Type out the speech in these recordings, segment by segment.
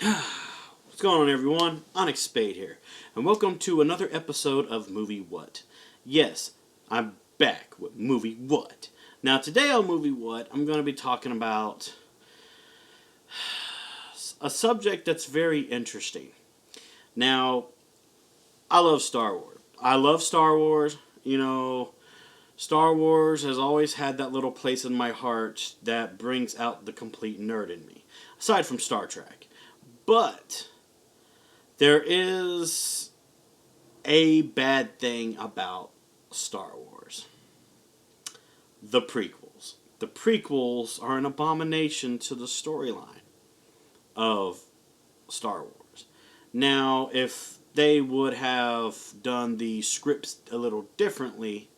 What's going on, everyone? Onyx Spade here, and welcome to another episode of Movie What. Yes, I'm back with Movie What. Now, today on Movie What, I'm going to be talking about a subject that's very interesting. Now, I love Star Wars. I love Star Wars. Star Wars has always had that little place in my heart that brings out the complete nerd in me, aside from Star Trek. But there is a bad thing about Star Wars. The prequels. The prequels are an abomination to the storyline of Star Wars. Now, if they would have done the scripts a little differently,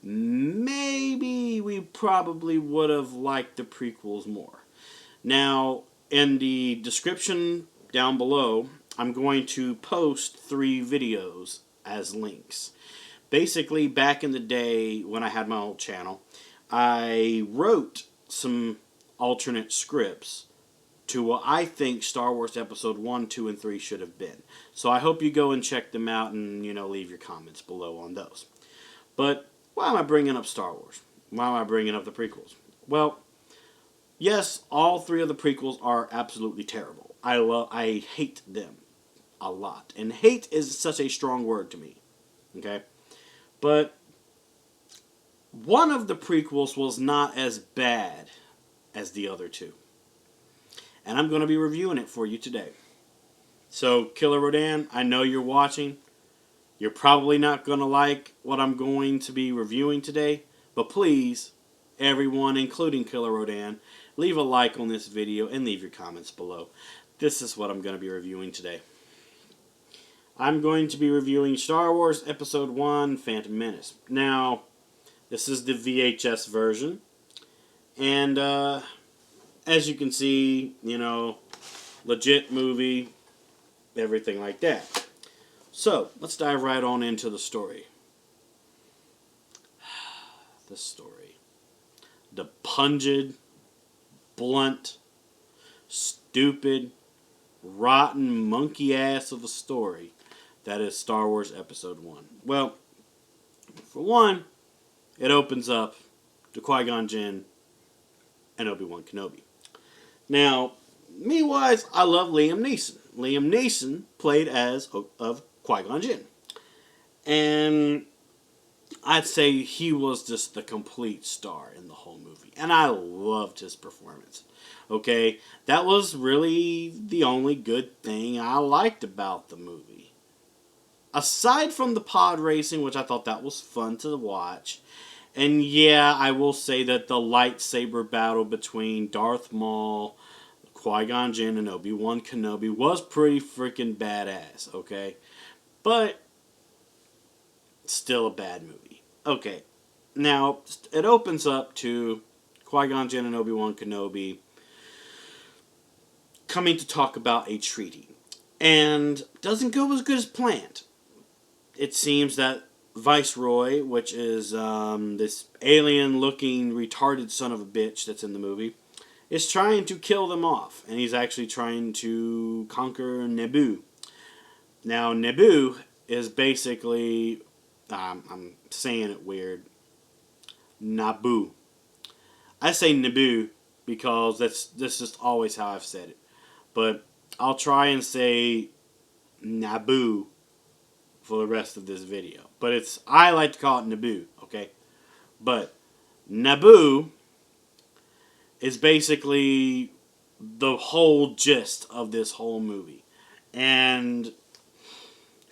maybe we probably would have liked the prequels more. Now, in the description down below, I'm going to post 3 videos as links. Basically, back in the day when I had my old channel, I wrote some alternate scripts to what I think Star Wars Episode 1, 2, and 3 should have been. So I hope you go and check them out and, leave your comments below on those. But why am I bringing up Star Wars? Why am I bringing up the prequels? Well, yes, all 3 of the prequels are absolutely terrible. I hate them a lot. And hate is such a strong word to me. Okay? But one of the prequels was not as bad as the other 2. And I'm going to be reviewing it for you today. So, Killer Rodan, I know you're watching. You're probably not going to like what I'm going to be reviewing today. But please, everyone, including Killer Rodan, leave a like on this video and leave your comments below. This is what I'm going to be reviewing today. I'm going to be reviewing Star Wars Episode 1, Phantom Menace. Now, this is the VHS version. And, as you can see, legit movie, everything like that. So, let's dive right on into the story. The story. The pungent, blunt, stupid, rotten monkey ass of a story that is Star Wars Episode 1. Well, for one, it opens up to Qui-Gon Jinn and Obi-Wan Kenobi. Now, me-wise, I love Liam Neeson. Liam Neeson played as of Qui-Gon Jinn. And I'd say he was just the complete star in the whole movie. And I loved his performance. Okay? That was really the only good thing I liked about the movie. Aside from the pod racing, which I thought that was fun to watch. And yeah, I will say that the lightsaber battle between Darth Maul, Qui-Gon Jinn, and Obi-Wan Kenobi was pretty freaking badass, okay? But still a bad movie. Okay, now it opens up to Qui-Gon Jinn and Obi-Wan Kenobi coming to talk about a treaty. And doesn't go as good as planned. It seems that Viceroy, which is this alien-looking retarded son of a bitch that's in the movie, is trying to kill them off. And he's actually trying to conquer Naboo. Now, Naboo is basically, I'm saying it weird, Naboo. I say Naboo because that's just always how I've said it. But I'll try and say Naboo for the rest of this video. But I like to call it Naboo, okay? But Naboo is basically the whole gist of this whole movie. And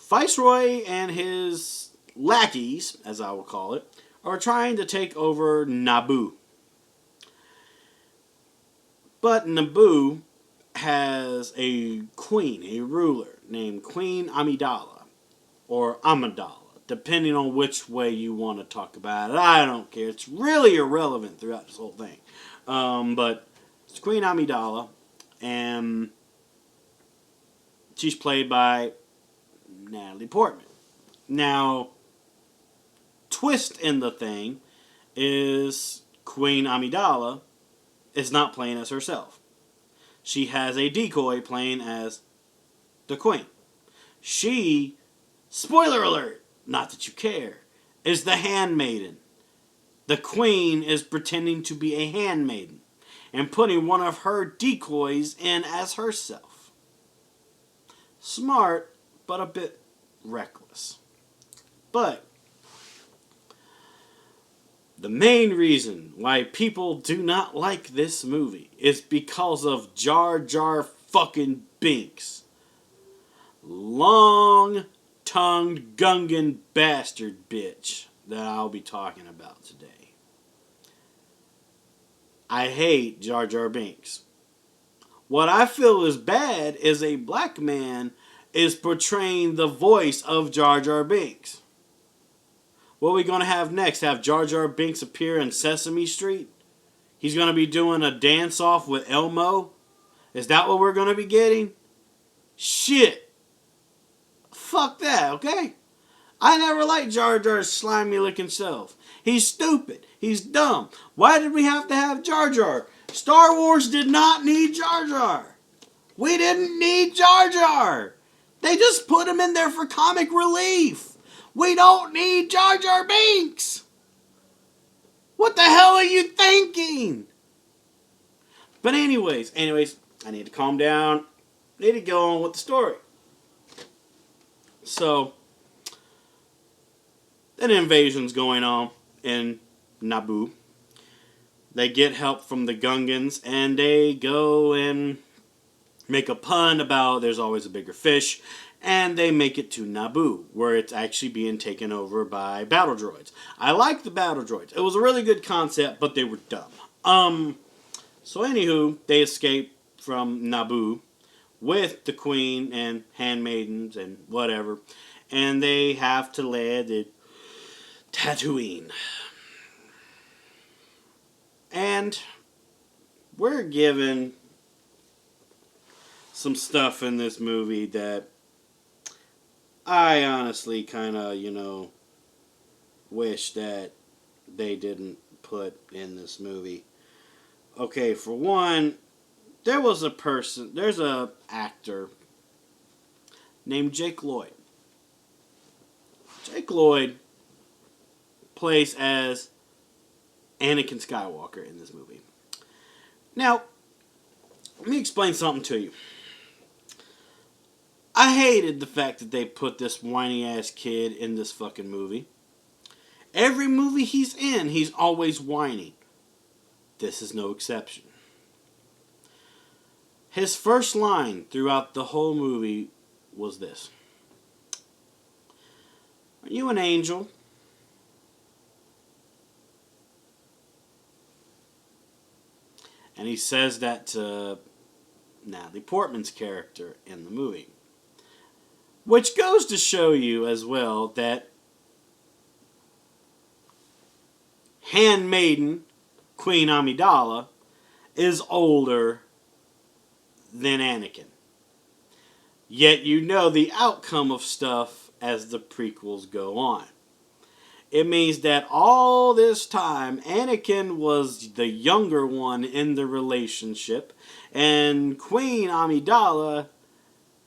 Viceroy and his lackeys, as I will call it, are trying to take over Naboo. But Naboo has a queen, a ruler, named Queen Amidala, or Amidala, depending on which way you want to talk about it. I don't care. It's really irrelevant throughout this whole thing. But it's Queen Amidala, and she's played by Natalie Portman. Now, twist in the thing is Queen Amidala is not playing as herself. she has a decoy playing as the queen. She, spoiler alert, not that you care, is the handmaiden. The queen is pretending to be a handmaiden and putting one of her decoys in as herself. Smart, but a bit reckless. But the main reason why people do not like this movie is because of Jar Jar fucking Binks. Long-tongued Gungan bastard bitch that I'll be talking about today. I hate Jar Jar Binks. What I feel is bad is a black man is portraying the voice of Jar Jar Binks. What are we going to have next? Have Jar Jar Binks appear in Sesame Street? He's going to be doing a dance-off with Elmo? Is that what we're going to be getting? Shit. Fuck that, okay? I never liked Jar Jar's slimy-looking self. He's stupid. He's dumb. Why did we have to have Jar Jar? Star Wars did not need Jar Jar. We didn't need Jar Jar. They just put him in there for comic relief. We don't need Jar Jar Binks. What the hell are you thinking? But anyways, I need to calm down. I need to go on with the story. So, an invasion's going on in Naboo. They get help from the Gungans, and they go and make a pun about there's always a bigger fish, and they make it to Naboo, where it's actually being taken over by battle droids. I like the battle droids. It was a really good concept, but they were dumb. So anywho, they escape from Naboo with the queen and handmaidens and whatever, and they have to land at Tatooine. And we're given some stuff in this movie that I honestly kind of, wish that they didn't put in this movie. Okay, for one, there's a actor named Jake Lloyd. Jake Lloyd plays as Anakin Skywalker in this movie. Now, let me explain something to you. I hated the fact that they put this whiny ass kid in this fucking movie. Every movie he's in, he's always whining. This is no exception. His first line throughout the whole movie was this: "Are you an angel?" And he says that to Natalie Portman's character in the movie. Which goes to show you as well that handmaiden Queen Amidala is older than Anakin. Yet you know the outcome of stuff as the prequels go on. It means that all this time, Anakin was the younger one in the relationship, and Queen Amidala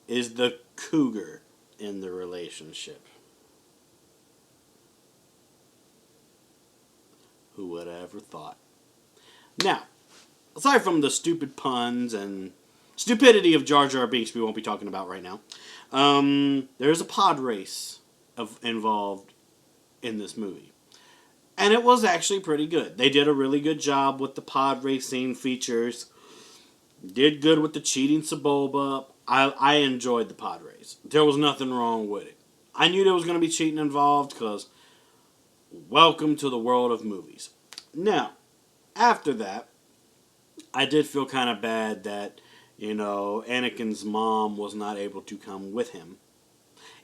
is the cougar in the relationship. Who would have ever thought? Now, aside from the stupid puns and stupidity of Jar Jar Binks we won't be talking about right now, there's a pod race involved in this movie. And it was actually pretty good. They did a really good job with the pod racing features. Did good with the cheating Sebulba. I enjoyed the pod race. There was nothing wrong with it. I knew there was going to be cheating involved because welcome to the world of movies. Now, after that, I did feel kind of bad that, Anakin's mom was not able to come with him.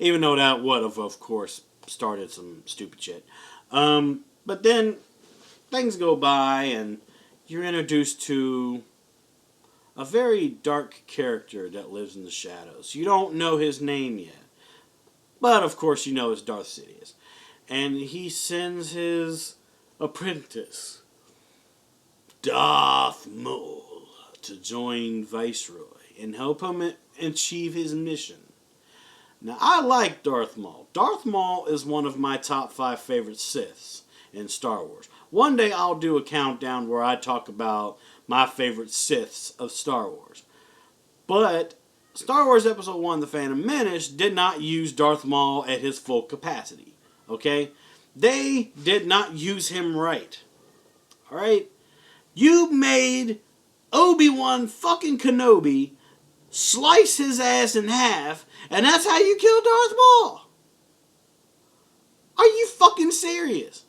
Even though that would have, of course, started some stupid shit. But then things go by and you're introduced to a very dark character that lives in the shadows. You don't know his name yet. But, of course, you know it's Darth Sidious. And he sends his apprentice, Darth Maul, to join Viceroy and help him achieve his mission. Now, I like Darth Maul. Darth Maul is one of my top 5 favorite Siths in Star Wars. One day I'll do a countdown where I talk about my favorite Siths of Star Wars. But Star Wars Episode 1, The Phantom Menace, did not use Darth Maul at his full capacity. Okay? They did not use him right. Alright? You made Obi-Wan fucking Kenobi slice his ass in half, and that's how you kill Darth Maul. Are you fucking serious?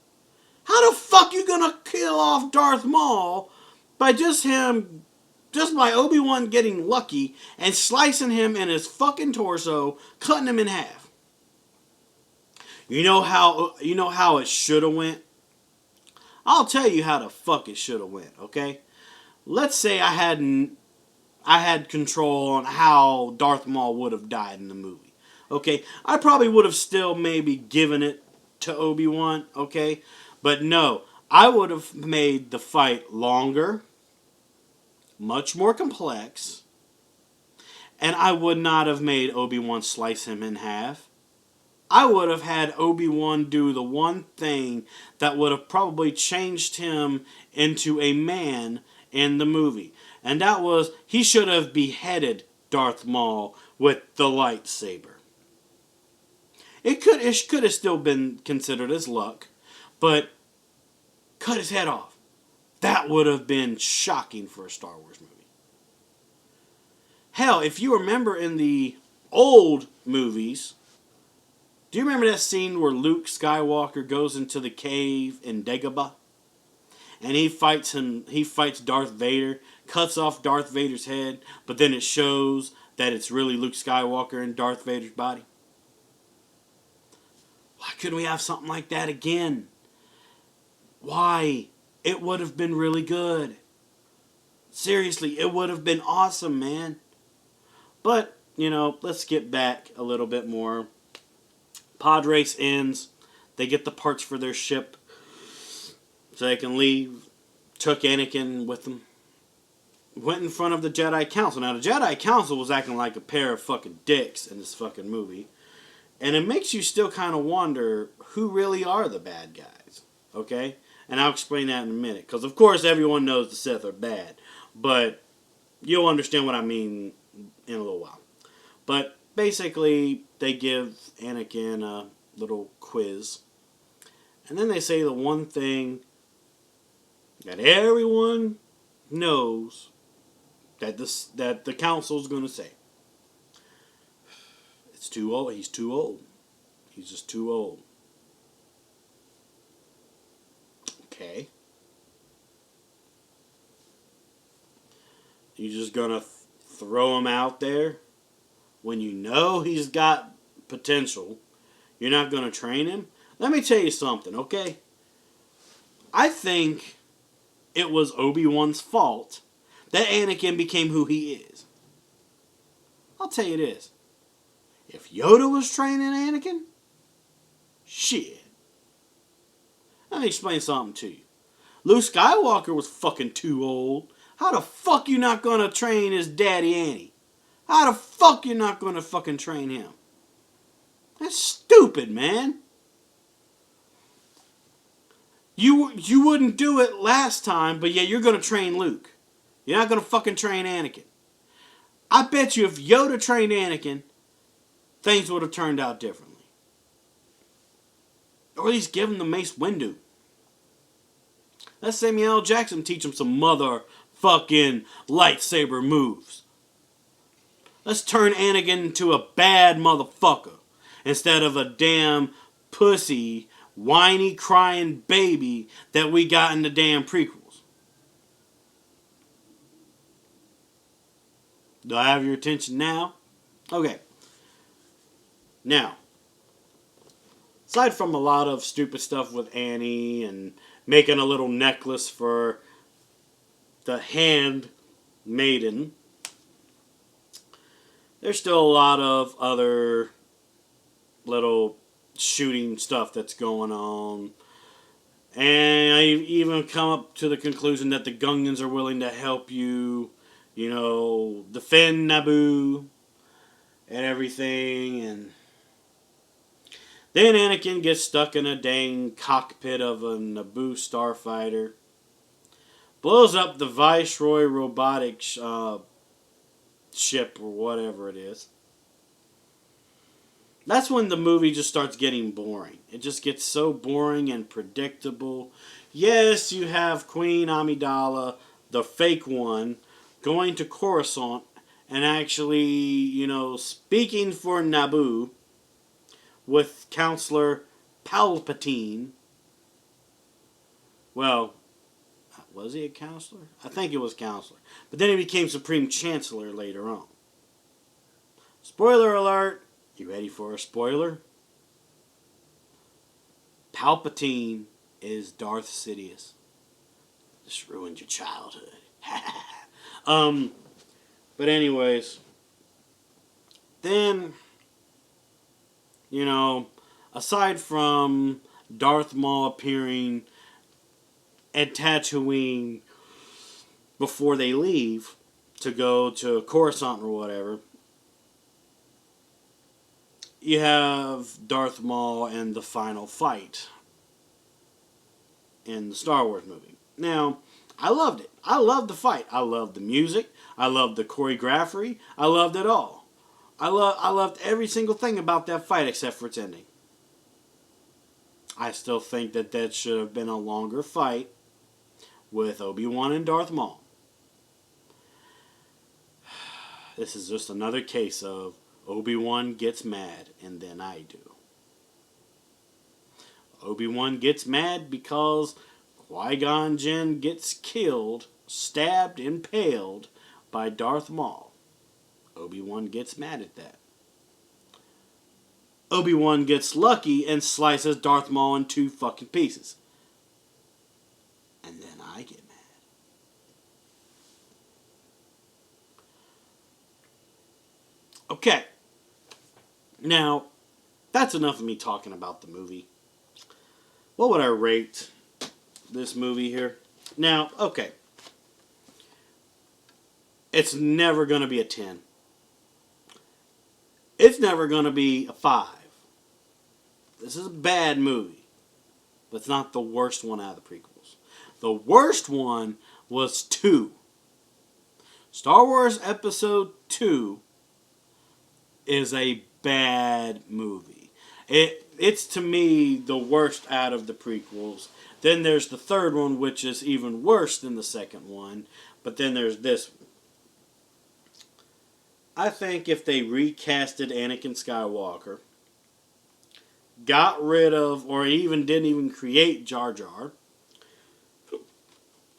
How the fuck you gonna kill off Darth Maul by just by Obi-Wan getting lucky and slicing him in his fucking torso, cutting him in half? You know how it should have went? I'll tell you how the fuck it should have went, okay? Let's say I had control on how Darth Maul would have died in the movie. Okay? I probably would have still maybe given it to Obi-Wan, okay? But no, I would have made the fight longer, much more complex, and I would not have made Obi-Wan slice him in half. I would have had Obi-Wan do the one thing that would have probably changed him into a man in the movie. And that was, he should have beheaded Darth Maul with the lightsaber. It could have still been considered as luck, but cut his head off. That would have been shocking for a Star Wars movie. Hell, if you remember in the old movies, do you remember that scene where Luke Skywalker goes into the cave in Dagobah? And he fights Darth Vader, cuts off Darth Vader's head, but then it shows that it's really Luke Skywalker in Darth Vader's body. Why couldn't we have something like that again? Why? It would have been really good. Seriously, it would have been awesome, man. But, let's get back a little bit more. Pod race ends. They get the parts for their ship so they can leave. Took Anakin with them. Went in front of the Jedi Council. Now, the Jedi Council was acting like a pair of fucking dicks in this fucking movie. And it makes you still kind of wonder who really are the bad guys. Okay? And I'll explain that in a minute. Because, of course, everyone knows the Sith are bad. But you'll understand what I mean in a little while. But basically, they give Anakin a little quiz. And then they say the one thing that everyone knows that the council's going to say. It's too old. He's too old. He's just too old. Okay. You just going to throw him out there when you know he's got potential? You're not going to train him? Let me tell you something, okay? I think it was Obi-Wan's fault that Anakin became who he is. I'll tell you this. If Yoda was training Anakin, shit. Let me explain something to you. Luke Skywalker was fucking too old. How the fuck you not gonna train his daddy Annie? How the fuck you not gonna fucking train him? That's stupid, man. You wouldn't do it last time, but yeah, you're gonna train Luke. You're not gonna fucking train Anakin. I bet you if Yoda trained Anakin, things would have turned out differently. Or at least give him the Mace Windu. Let Samuel L. Jackson teach him some motherfucking lightsaber moves. Let's turn Anakin into a bad motherfucker instead of a damn pussy, whiny, crying baby that we got in the damn prequels. Do I have your attention now? Okay. Now, aside from a lot of stupid stuff with Annie and making a little necklace for the hand maiden, there's still a lot of other little shooting stuff that's going on. And I even come up to the conclusion that the Gungans are willing to help you, defend Naboo and everything. And then Anakin gets stuck in a dang cockpit of a Naboo starfighter. Blows up the Viceroy robotic ship or whatever it is. That's when the movie just starts getting boring. It just gets so boring and predictable. Yes, you have Queen Amidala, the fake one, going to Coruscant and actually, speaking for Naboo with Counselor Palpatine. Well, was he a counselor? I think it was counselor. But then he became Supreme Chancellor later on. Spoiler alert. You ready for a spoiler? Palpatine is Darth Sidious. This ruined your childhood. But anyways, then, aside from Darth Maul appearing at Tatooine before they leave to go to Coruscant or whatever, you have Darth Maul and the final fight in the Star Wars movie. Now, I loved it. I loved the fight. I loved the music. I loved the choreography. I loved it all. I loved every single thing about that fight except for its ending. I still think that should have been a longer fight with Obi-Wan and Darth Maul. This is just another case of Obi-Wan gets mad, and then I do. Obi-Wan gets mad because Qui-Gon Jinn gets killed, stabbed, impaled by Darth Maul. Obi-Wan gets mad at that. Obi-Wan gets lucky and slices Darth Maul in 2 fucking pieces. And then I get mad. Okay. Now, that's enough of me talking about the movie. What would I rate this movie here? Now, okay. It's never going to be a 10. It's never going to be a 5. This is a bad movie. But it's not the worst one out of the prequels. The worst one was 2. Star Wars Episode 2 is a bad movie. It's to me the worst out of the prequels. Then there's the third one, which is even worse than the second one. But then there's this one. I think if they recasted Anakin Skywalker, got rid of, or didn't even create Jar Jar,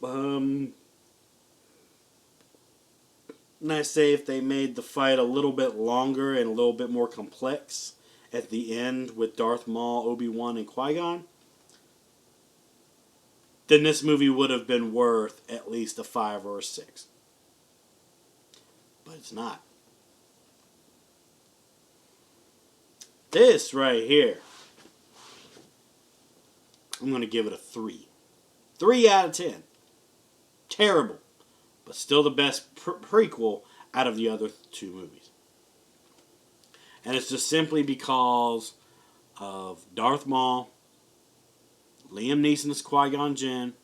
and I say if they made the fight a little bit longer and a little bit more complex at the end with Darth Maul, Obi-Wan, and Qui-Gon, then this movie would have been worth at least a 5 or a 6. But it's not. This right here, I'm going to give it a 3. 3 out of 10. Terrible. But still the best prequel out of the other 2 movies. And it's just simply because of Darth Maul, Liam Neeson as Qui-Gon Jinn,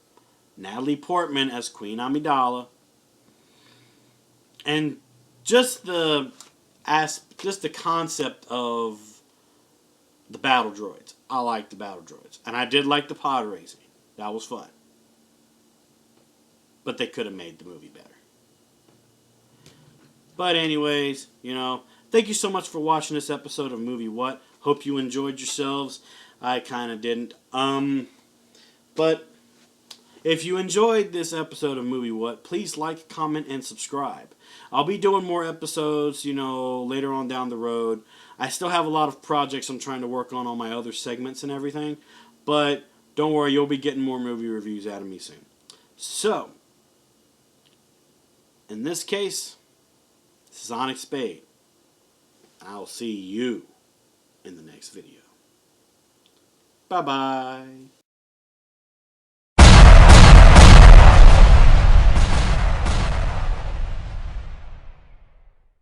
Natalie Portman as Queen Amidala, and just the concept of the battle droids. I like the battle droids. And I did like the pod racing. That was fun. But they could have made the movie better. But anyways, thank you so much for watching this episode of Movie What. Hope you enjoyed yourselves. I kind of didn't. But if you enjoyed this episode of Movie What, please like, comment, and subscribe. I'll be doing more episodes, later on down the road. I still have a lot of projects I'm trying to work on my other segments and everything. But don't worry, you'll be getting more movie reviews out of me soon. So, in this case, this is Onyx Spade. I'll see you in the next video. Bye-bye.